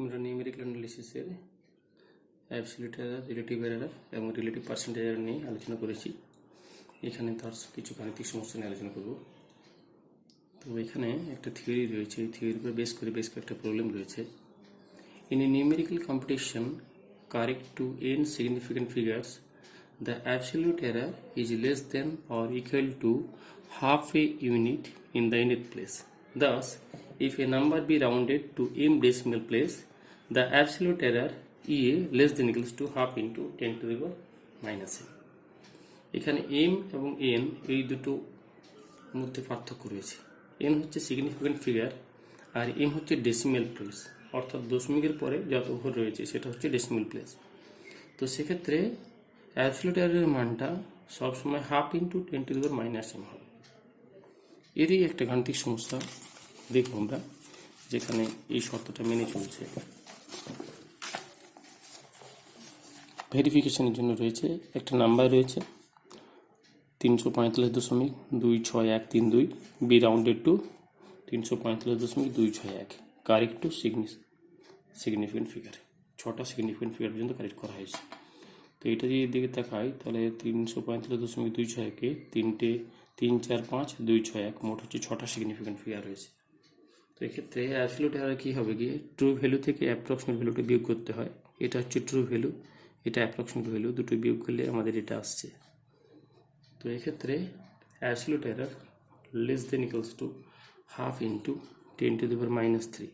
আমরা নিউমেরিক্যাল অ্যানালিসিসের absolute error, relative error এবং রিলেটিভ পার্সেন্টেজ এরর নিয়ে আলোচনা করেছি। এখানে তার কিছু গাণিতিক সমস্যা নিয়ে আলোচনা করব। তো এখানে একটা থিওরি রয়েছে, এই থিওরির উপর বেস করে বেশ কয়েকটা প্রবলেম রয়েছে। In a numerical competition correct to n significant figures, the absolute error is less than or equal to half a unit in the nth place. Thus, if a number be rounded to m decimal place, the absolute error EA less than equals to half into 10 to the power minus n. এখানে m এবং n এই দুটো মধ্যে পার্থক্য রয়েছে। n হচ্ছে significant figure আর m হচ্ছে decimal place, অর্থাৎ দশমিকের পরে যত ঘর রয়েছে সেটা হচ্ছে ডেসিমেল প্লেস। তো সেক্ষেত্রে অ্যাবসলিউট এররের মানটা সবসময় half into 10 to the power minus m হবে। এরই একটা গাণিতিক সমস্যা দেখব আমরা, যেখানে এই শর্তটা মেনে চলছে। ভেরিফিকেশনের জন্য রয়েছে একটা নাম্বার রয়েছে 345.26132, be rounded to 345.261, correct to significant figure. 6টা সিগনিফিকেন্ট ফিগার পর্যন্ত কারেক্ট করা হয়েছে। তো এটা যদি দিকে তাকাই তাহলে 345.261-কে 3, 4, 5, 2, 6, 1 মোট হচ্ছে 6টা সিগনিফিকেন্ট ফিগার রয়েছে। তো এক্ষেত্রে অ্যাবসলিউট এরর কী হবে, গিয়ে ট্রু ভ্যালু থেকে অ্যাপ্রক্সিমেট ভ্যালুটা বিয়োগ করতে হয়। এটা হচ্ছে ট্রু ভ্যালু, এটা অ্যাপ্রক্সিমেট ভ্যালু, দুটো বিয়োগ করলে আমাদের এটা আসছে। তো এক্ষেত্রে absolute error less than equals to half into 10 to the power minus 3।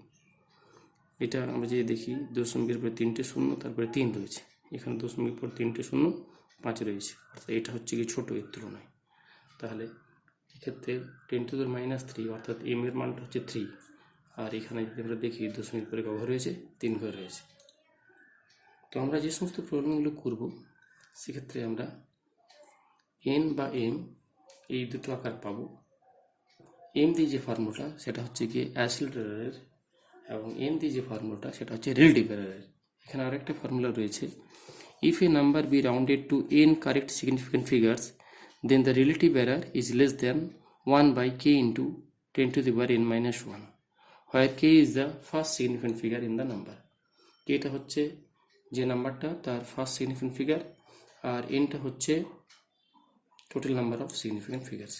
এটা আমরা যদি দেখি দশমিকের পরে 3টে শূন্য, তারপরে 3 রয়েছে, এখানে দশমিকের পর 3টে শূন্য 5 রয়েছে, অর্থাৎ এটা হচ্ছে কি ছোটো এর তুলনায়। তাহলে এক্ষেত্রে 10 টু দি পাওয়ার মাইনাস 3 অর্থাৎ m এর মানটা হচ্ছে 3, আর এখানে যদি আমরা দেখি দশমিকের পরে কত ঘর রয়েছে, 3 ঘর রয়েছে। তো আমরা যে সমস্ত প্রবলেমগুলো করব সেক্ষেত্রে আমরা n বা m এই দুটো আকার পাবো। m দিয়ে যে ফর্মুলাটা সেটা হচ্ছে গিয়ে অ্যাবসলিউট এররের, এবং n দিয়ে যে ফর্মুলাটা সেটা হচ্ছে রিলেটিভ এররের। এখানে আরেকটা ফর্মুলা রয়েছে, if a number be rounded to n correct significant figures, then the relative error is less than 1/k into 10 to the power n minus 1, where k is the first significant figure in the number. kটা হচ্ছে যে নাম্বারটা তার first significant figure, আর nটা হচ্ছে total number of significant figures.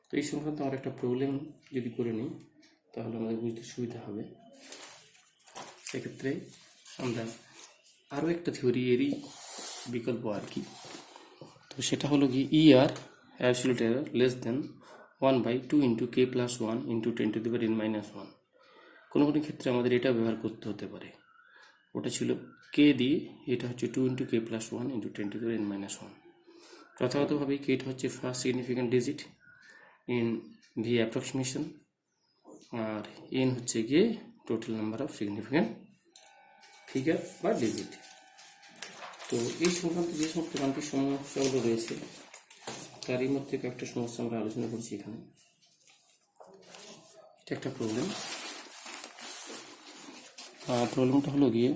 তো এই সংক্রান্ত আর একটা problem যদি করে নিই তাহলে আমাদের বুঝতে সুবিধা হবে। সেক্ষেত্রে আমরা আরও একটা থিওরি এরই বিকল্প আর কি, তো সেটা হলো কি ER absolute error less than 1/2 into k plus 1 into 10 to the power n minus 1। কোনো কোনো ক্ষেত্রে আমাদের এটা ব্যবহার করতে হতে পারে। ওটা ছিল k দিয়ে, এটা হচ্ছে 2 into k plus 1 into 10 to the power n minus 1। প্রথাগতভাবে কেটা হচ্ছে first significant digit in v approximation, আর n হচ্ছে গিয়ে total number of significant figure বা ডিজিট। তো এই সংক্রান্ত যে সমস্ত গাণিতিক সমস্যাগুলো রয়েছে তারই মধ্যে কয়েকটা সমস্যা আমরা আলোচনা করছি এখানে। এটা একটা প্রবলেমটা হলো গিয়ে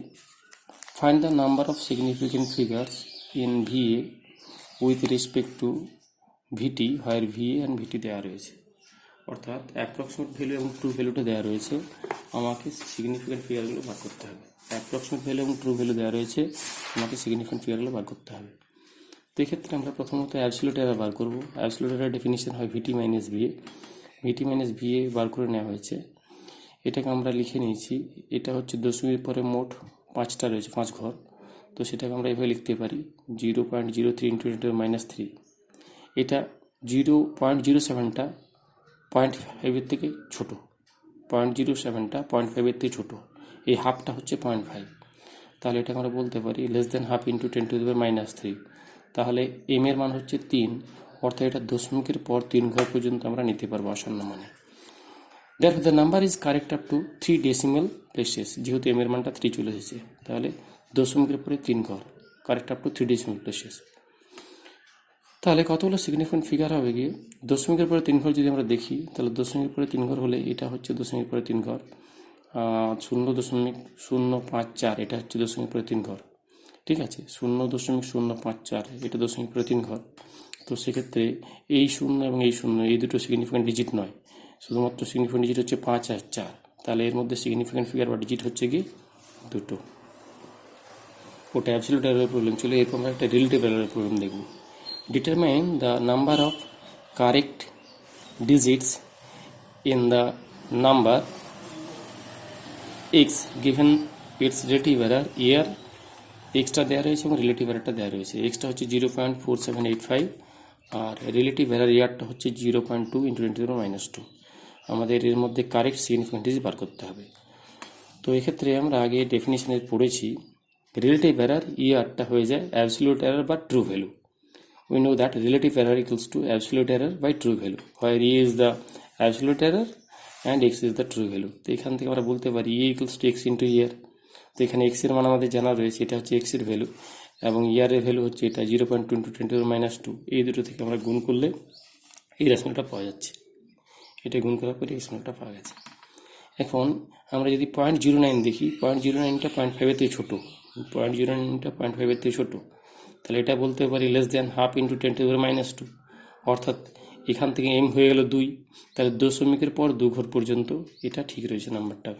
find the number of significant figures in VA with respect two VT, where VA and VT দেওয়া রয়েছে। অর্থাৎ অ্যাপ্রক্সিমেট ভ্যালু এবং ট্রু ভ্যালুটা দেওয়া রয়েছে, আমাকে সিগনিফিক্যান্ট ফিগারগুলো বার করতে হবে। অ্যাপ্রক্সিমেট ভ্যালু এবং ট্রু ভ্যালু দেওয়া রয়েছে, আমাকে সিগনিফিক্যান্ট ফিগারগুলো বার করতে হবে। তো এক্ষেত্রে আমরা প্রথমত অ্যাবসলিউট এরর বার করব। অ্যাবসলিউট এরর ডেফিনিশন হয় VT minus VA। VT minus VA বার করে নেওয়া হয়েছে, এটাকে আমরা লিখে নিয়েছি। এটা হচ্ছে দশমিকের পরে মোট 5টা রয়েছে, 5 ঘর। তো সেটাকে আমরা এভাবে লিখতে পারি 0.03 into 10 to the power minus 3। এটা 0.07টা 0.5-এর থেকে ছোটো, 0.07টা 0.5-এর থেকে ছোটো, এই হাফটা হচ্ছে 0.5। তাহলে এটাকে আমরা বলতে পারি less than half into 10 to the power minus 3। তাহলে m এর মান হচ্ছে 3, অর্থাৎ এটা দশমিকের পর 3 ঘর পর্যন্ত আমরা নিতে পারবো আসন্ন মানে। Therefore the number is correct up to 3 decimal places, যেহেতু m এর মানটা 3 চলে এসেছে, তাহলে দশমিকের পরে 3 ঘর, correct up to 3 decimal places। তাহলে কতগুলো সিগনিফিক্যান্ট ফিগার হবে গিয়ে দশমিকের পরে 3 ঘর যদি আমরা দেখি, তাহলে দশমিকের পরে 3 ঘর হলে এটা হচ্ছে দশমিকের পরে 3 ঘর, 0.054 এটা হচ্ছে দশমিকের পরে 3 ঘর, ঠিক আছে। 0.054 এটা দশমিকের পরে 3 ঘর। তো সেক্ষেত্রে এই 0 এবং এই 0 এই দুটো সিগনিফিক্যান্ট ডিজিট নয়, শুধুমাত্র সিগনিফিক্যান্ট ডিজিট হচ্ছে 5 আর 4। তাহলে এর মধ্যে সিগনিফিক্যান্ট ফিগার বা ডিজিট হচ্ছে গিয়ে দুটো। ওটা অ্যাবসলিউট এররের প্রবলেম ছিল। এরকম আমরা একটা রিলেটিভ এররের প্রবলেম দেখব। Determine the number of correct digits in the number x given it's relative error year. Extra দেওয়া রয়েছে এবং রিলেটিভ এররটা দেওয়া রয়েছে। এক্সটা হচ্ছে 0.4785 আর রিলেটিভ এরর ইয়ারটা হচ্ছে 0.2 × 10⁻²। আমাদের এর মধ্যে কারেক্ট সিগনিফিকেন্ট ডিজিট বার করতে হবে। তো এক্ষেত্রে আমরা আগে ডেফিনিশনে পড়েছি রিলেটিভ এরর ইয়ারটা হয়ে যায় অ্যাবসলিউট এরর বা true value. We know that relative error equals to absolute error by true value, where e is the absolute error and x is the true value. তো এখান থেকে আমরা বলতে পারি e equals to x into ইয়ার। তো এখানে এক্সের মান আমাদের জানা রয়েছে, এটা হচ্ছে এক্সের ভ্যালু এবং ইয়ারের ভ্যালু হচ্ছে এটা 0.2 × 10⁻²। এই দুটো থেকে আমরা গুণ করলে এই রেশনটা পাওয়া যাচ্ছে। এটা গুণ করার পরে এই রেশনটা পাওয়া গেছে। এখন আমরা যদি 0.09 দেখি, 0.09টা 0.5-এর থেকে ছোটো, 0.09টা 0.5-এর থেকে ছোটো, তাহলে এটা বলতে পারি লেস দ্যান হাফ × 10⁻²। অর্থাৎ এখান থেকে এম হয়ে গেল 2, তাহলে দশমিকের পর 2 ঘর পর্যন্ত এটা ঠিক রয়েছে নাম্বারটা।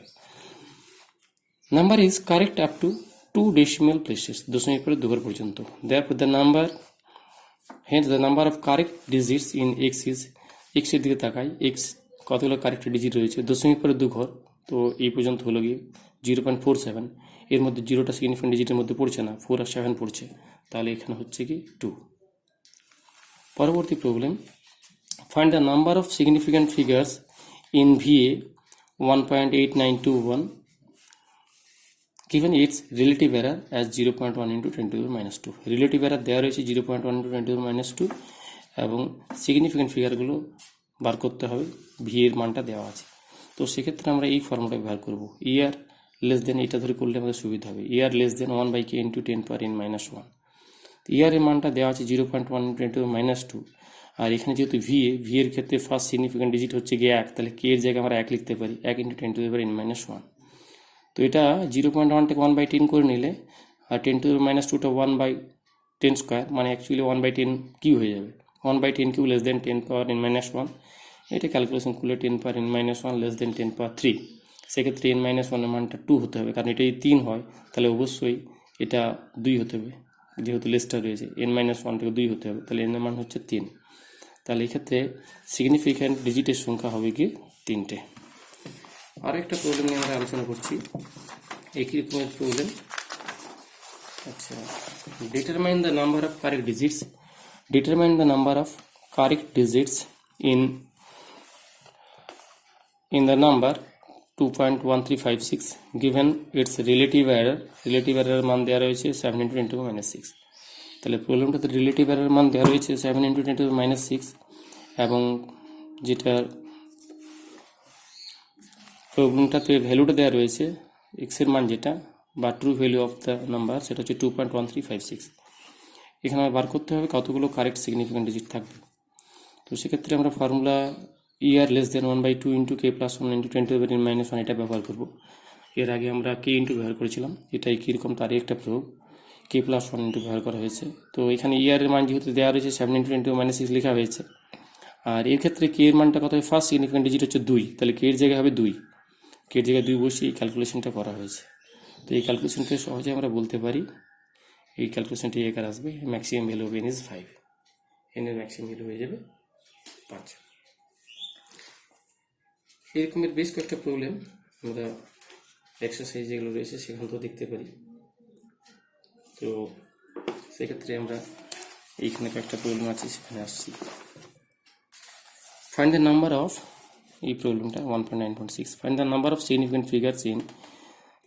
Number is correct up to 2 decimal places, দশমিকের পরে 2 ঘর পর্যন্ত। therefore the number hence the number of correct digits in x is, x এর দিকে তাকাই, x কতগুলো কারেক্ট ডিজিট রয়েছে, দশমিক পরে 2 ঘর, তো এই পর্যন্ত হলো গিয়ে 0.47। এর মধ্যে 0টা সিগনিফিকেন্ট ডিজিটের মধ্যে পড়ছে না, 4 আর 7 পড়ছে, তাহলে এখানে হচ্ছে কি 2। পরবর্তী problem, find the number of significant figures in VA 1.8921 given its relative error as 0.1 × 10⁻²। Relative error দেওয়া রয়েছে 0.1 × 10⁻² এবং সিগনিফিকেন্ট ফিগারগুলো বার করতে হবে, ভি এর মানটা দেওয়া আছে। তো সেক্ষেত্রে আমরা এই ফর্মুলা ব্যবহার করব, ইয়ার লেস দেন, এটা ধরে করলে আমাদের সুবিধা হবে, ইয়ার লেস দেন 1/k × 10⁻⁻1। ইয়ারের মানটা দেওয়া আছে 0.1 × 10⁻²। আর এখানে যেহেতু ভি এর ক্ষেত্রে ফার্স্ট সিগনিফিকেন্ট ডিজিট হচ্ছে গিয়ে 1, তাহলে কে এর জায়গায় আমরা 1 লিখতে পারি, 1 × 10⁻⁻1। তো এটা 0.1টাকে 1/10 করে নিলে আর 10⁻²টা 1/10², মানে অ্যাকচুয়ালি 1/10 কিউ হয়ে যাবে। 1/10 কিউ লেস দেন 10⁻⁻1। এটা ক্যালকুলেশন করলে 10⁻⁻1 লেস দেন 10⁻3। সেক্ষেত্রে n-1 এর মানটা 2 হতে হবে, কারণ এটা যদি 3 হয় তাহলে অবশ্যই এটা 2 হতে হবে, যেহেতু লেসটা রয়েছে n-1 থেকে 2 হতে হবে, তাহলে n এর মান হচ্ছে 3। তাহলে এক্ষেত্রে সিগনিফিক্যান্ট ডিজিটের সংখ্যা হবে কি 3টে। আর একটা প্রবলেম নিয়ে আমরা আলোচনা করছি, একই রকমের প্রবলেম। আচ্ছা, determine the number of correct digits, determine the number of correct digits in the number 2.1356 given its relative error, relative error মান দেওয়া রয়েছে 7 × 10⁻6। তাহলে প্রবলেমটাতে রিলেটিভ এরর মান দেওয়া রয়েছে 7 × 10⁻6 এবং যেটা প্রবলেমটাতে ভ্যালুটা দেওয়া রয়েছে এক্সের মান যেটা বা true value of the number, সেটা হচ্ছে 2.1356। এখানে আমার বার করতে হবে কতগুলো কারেক্ট সিগনিফিকেন্ট ডিজিট থাকবে। তো সেক্ষেত্রে আমরা ফর্মুলা ইয়ার লেস দেন 1/2 × k + 1 × 10⁻⁻1 এটা ব্যবহার করব। এর আগে আমরা k ইন্টু ব্যবহার করেছিলাম, এটাই কীরকম তারই একটা প্রয়োগ, k + 1 ইন্টু ব্যবহার করা হয়েছে। তো এখানে ইয়ারের মান যেহেতু দেওয়া রয়েছে 7 × 10⁻6 লেখা হয়েছে, আর এর ক্ষেত্রে k এর মানটা কত হবে, ফার্স্ট সিগনিফিকেন্ট ডিজিট হচ্ছে 2, তাহলে k এর জায়গায় হবে 2, k এর জায়গায় 2 বসিয়ে এই ক্যালকুলেশনটা করা হয়েছে। তো এই ক্যালকুলেশনকে সহজে আমরা বলতে পারি, এই ক্যালকুলেশনটি একার আসবে, ম্যাক্সিমাম ভ্যালু হবে n ইজ 5, n এর ম্যাক্সিমাম ভ্যালু হয়ে যাবে 5। এরকমের বেশ কয়েকটা প্রবলেম আমরা এক্সারসাইজ যেগুলো রয়েছে সেখান থেকেও দেখতে পারি। তো সেক্ষেত্রে আমরা এইখানে কয়েকটা প্রবলেম আছে সেখানে আসছি। ফাইন্ড দ্য নাম্বার অফ, এই প্রবলেমটা 1.9.6, find the number of significant figures in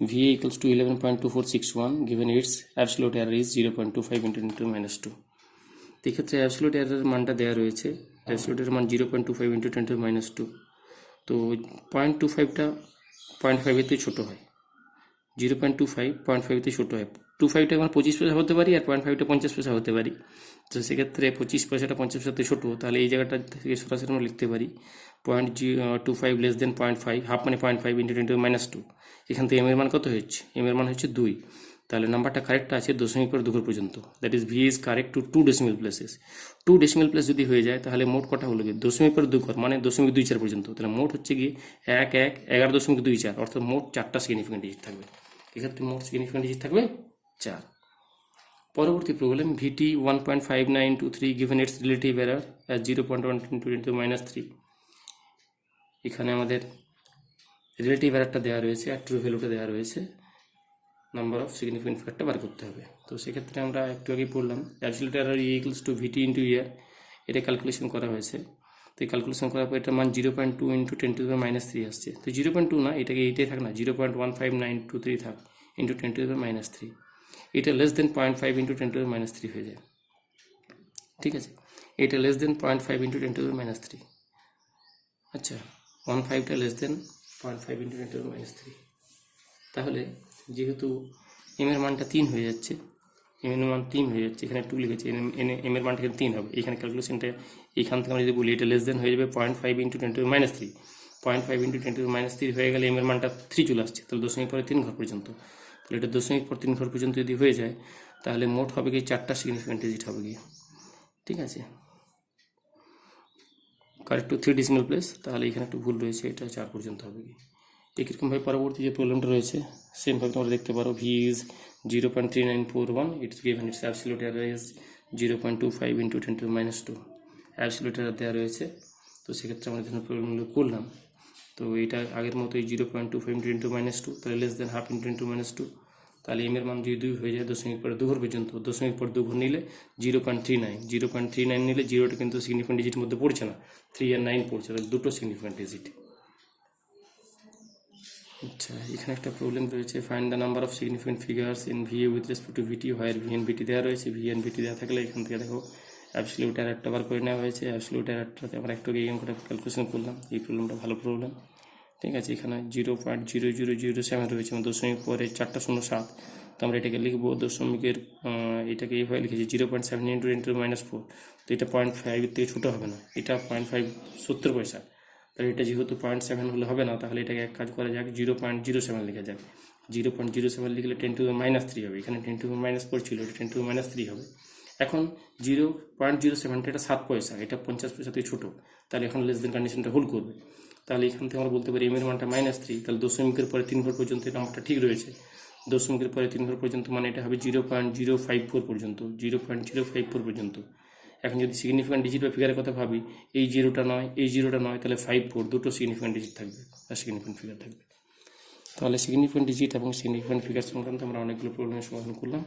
VA equals to 11.2461 given its absolute error is 0.25 × 10⁻²। তো এক্ষেত্রে অ্যাবসলিউট এররের মানটা দেওয়া রয়েছে, অ্যাবসলিউট এর মান 0.25 × 10⁻²। তো 0.25টা 0.5-এর থেকে ছোটো হয়, 0.25 0.5-এর থেকে ছোটো হয়। 25টা আমরা 25 পয়সা হতে পারি আর 0.5টা 50 পয়সা হতে পারি। তো সেক্ষেত্রে 25 পয়সাটা 50 পয়সাতে ছোটো, তাহলে এই জায়গাটা থেকে সরাসরি আমরা লিখতে পারি 0.25 লেস দেন 0.5, হাফ মানে 0.5 × 10⁻²। এখান থেকে এম এর মান কত হচ্ছে, এম এর মান হচ্ছে 2, তাহলে নাম্বারটা কারেক্ট আছে দশমিক পর 2 ঘর পর্যন্ত, that is v is correct to 2 decimal places। 2 decimal place যদি হয়ে যায় তাহলে মোট কটা হলো গিয়ে দশমিক পর 2 ঘর, মানে 0.24 পর্যন্ত, তাহলে মোট হচ্ছে গিয়ে 11.24, অর্থাৎ মোট 4টা সিগনিফিকেন্ট ডিজিট থাকবে। এক্ষেত্রে মোট সিগনিফিকেন্ট ডিজিট থাকবে 4। পরবর্তী প্রবলেম ভিটি 1.5923 given its relative error as 0.110⁻³ এখানে আমাদের রিলেটিভ এরারটা দেওয়া রয়েছে আর ট্রু ভ্যালুটা দেওয়া রয়েছে, নাম্বার অফ সিগনিফিকেন্ট ফিগারটা বার করতে হবে। তো সেক্ষেত্রে আমরা একটু আগেই পড়লাম absolute error equals to VT into ইয়ার, এটা ক্যালকুলেশন করা হয়েছে। তো এই ক্যালকুলেশন করার পর এটার মান 0.2 ইন্টু 10⁻³ আসছে। তো 0.2 না, এটাকে এইটাই থাক না, 0.15923 থাক ইন্টু 10⁻³ এটা লেস দেন 0.5 ইন্টু 10⁻³ হয়ে যায়। ঠিক আছে, এটা লেস দেন 0.5 ইন্টু 10⁻³। আচ্ছা, 1.5টা লেস দেন 0.5 ইন্টু 10⁻³। তাহলে যেহেতু এম এর মানটা 3 হয়ে যাচ্ছে, এম এর মান 3 হয়ে যাচ্ছে, এখানে 2 লিখেছি, এম এর মানটা এখানে 3 হবে। এখানে ক্যালকুলেশনটা এইখান থেকে আমরা যদি বলি এটা লেস দেন হয়ে যাবে 0.5 ইন্টু 10⁻³ 0.5 ইন্টু 10⁻³ হয়ে গেলে এম এর মানটা 3 চলে আসছে, তাহলে দশমিক পরে 3 ঘর পর্যন্ত। তাহলে এটা দশমিক পর 3 ঘর পর্যন্ত যদি হয়ে যায় তাহলে মোট হবে কি 4টা সিগনিফিকেন্ট ডিজিট হবে কি। ঠিক আছে, কারেক্ট টু 3 ডিসিমাল প্লেস, তাহলে এখানে একটু ভুল রয়েছে, এটা 4 পর্যন্ত হবে কি। একইরকমভাবে পরবর্তী যে প্রবলেমটা রয়েছে সেমভাবে তোমরা দেখতে পারো V is 0.3941, it's given it's absolute error is 0.25 into 10⁻², absolute error দেওয়া রয়েছে। তো সেক্ষেত্রে আমরা ধরুন প্রবলেমগুলো করলাম। তো এটা আগের মতোই 0.25 ইন্টু 10⁻², তাহলে লেস দেন হাফ ইন্টু 10⁻²। তাহলে এম এর মান যদি 2 হয়ে যায় দশমিক পরে 2 ঘর পর্যন্ত, দশমিক পর 2 ঘর নিলে 0.39 নিলে জিরোটা কিন্তু সিগনিফিকেন্ট ডিজিটের মধ্যে পড়ছে না, 3 আর 9 পড়ছে, তাহলে দুটো সিগনিফিকেন্ট ডিজিট। আচ্ছা, এখানে একটা প্রবলেম রয়েছে, find the number of significant figures in VA with respect to VT where V and VT দেওয়া রয়েছে। ভি এন্ড ভিটি দেওয়া থাকলে এখান থেকে দেখো অ্যাবসলিউট এরারটা বার করে নেওয়া হয়েছে। অ্যাবসলিউট এরারটাতে আমরা একটু এই অঙ্কটা ক্যালকুলেশন করলাম, এই প্রবলেমটা ভালো প্রবলেম। ঠিক আছে, এখানে 0.0007 রয়েছে, দশমিক পরে 4টা 0 7, তো আমরা এটাকে লিখবো দশমিকের এটাকে এইভাবে লিখেছি 0.7 ইন্টু 10⁻⁴। তো এটা 0.5 থেকে ছোটো হবে না, এটা 0.5 70 পয়সা, তাহলে এটা যেহেতু 0.7 হলে হবে না, তাহলে এটাকে এক কাজ করা যাক 0.07 লেখা যাক। 0.07 লিখলে 10⁻³ হবে, এখানে 10⁻⁴ ছিল, এটা 10⁻³ হবে। এখন 0.07টা এটা 7 পয়সা, এটা 50 পয়সা থেকে ছোটো, তাহলে এখন লেস দেন কন্ডিশনটা হোল্ড করবে। তাহলে এখান থেকে আমরা বলতে পারি এম এর মানটা -3, তাহলে দশমিকের পরে 3 ঘর পর্যন্ত এই নাম্বারটা ঠিক রয়েছে। দশমিকের পরে 3 ঘর পর্যন্ত মানে এটা হবে 0.054 পর্যন্ত, 0.054 পর্যন্ত। এখন যদি সিগনিফিকেন্ট ডিজিট বা ফিগারের কথা ভাবি, এই জিরোটা নয়, এই জিরোটা নয়, তাহলে 54 দুটো সিগনিফিকেন্ট ডিজিট থাকবে আর সিগনিফিকেন্ট ফিগার থাকবে। তাহলে সিগনিফিকেন্ট ডিজিট এবং সিগনিফিকেন্ট ফিগার সংক্রান্ত আমরা অনেকগুলো প্রবলেমের সমাধান করলাম।